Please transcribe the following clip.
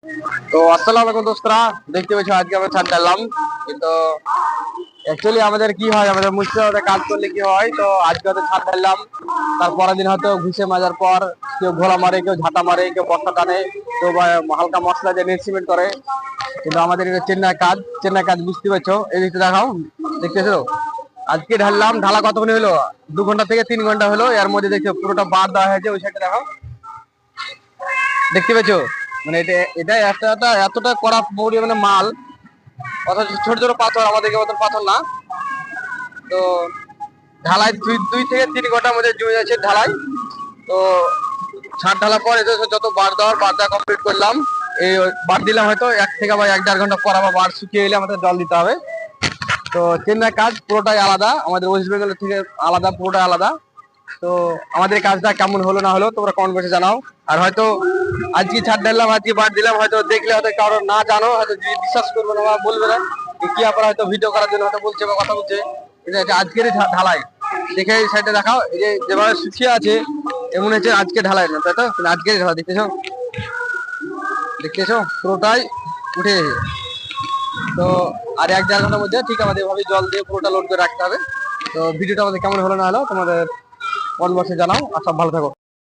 তো আসসালামু আলাইকুম দোস্তরা, দেখতে পাচ্ছ আজকে আমরা ছাদ ঢাললাম। কিন্তু অ্যাকচুয়ালি আমাদের কি হয়, আমাদের মুর্শিদাবাদে কাজ করলে কি হয়, তো আজকে হয়তো ছাদ ঢাললাম, তার পরের দিন হয়তো ঘুষে মাজার পর কেউ ঘোড়া মারে, কেউ ঝাঁটা মারে, কেউ বস্তা টানে, কেউ হালকা মশলা দিয়ে নেট সিমেন্ট করে। কিন্তু আমাদের এটা চেন্নাই কাজ বুঝতে পারছো। এই দিকটা দেখাও, দেখতেছো আজকে ঢাললাম, ঢালা কতক্ষণ হলো, 2 ঘন্টা থেকে 3 ঘন্টা হলো। এর মধ্যে দেখছো পুরোটা বার দেওয়া হয়েছে। ওই সাইডে দেখাও, দেখতে পেয়েছো? মানে এটা এতটা কড়া পরিমাণে মাল, অথচ ছোট ছোট পাথর, আমাদেরকে মতন পাথর না। তো ঢালাই 2 থেকে 3 ঘন্টার মধ্যে জমে যাচ্ছে ঢালাই। তো ছাদ ঢালার পর এতে যত বার দেওয়া কমপ্লিট করলাম। এই বার দিলাম হয়তো 1 থেকে 1.5 ঘন্টা পর, আবার বার শুকিয়ে এলে আমাদের জল দিতে হবে। তো চেন্নাই কাজ পুরোটাই আলাদা, আমাদের ওয়েস্ট বেঙ্গল থেকে আলাদা, পুরোটাই আলাদা। তো আমাদের কাজটা কেমন হলো না হলো তোমরা কমেন্ট বক্সে জানাও। আর হয়তো আজকে ছাদ ঢাললাম, আজকে বার দিলাম, হয়তো দেখলে হয়তো কারো না জানো, হয়তো বিশ্বাস করবে না বা বলবে না কি আপনারা হয়তো ভিডিও করার জন্য হয়তো বলছে বা কথা বলছে। এটা আজকেরই ঢালাই, দেখে এই সাইডে দেখাও, এই যে যেভাবে শুকিয়ে আছে এমন হচ্ছে আজকে ঢালাই না, তাই তো? আজকে ঢালাই, দেখতেছো দেখতেছো পুরোটাই উঠে গেছে। তো আর 1-1.5 ঘন্টার মধ্যে ঠিক আমাদের এভাবে জল দিয়ে পুরোটা লোড করে রাখতে হবে। তো ভিডিওটা আমাদের কেমন হলো না হলো তোমাদের কমেন্ট বক্সে জানাও। আর সব ভালো থাকো।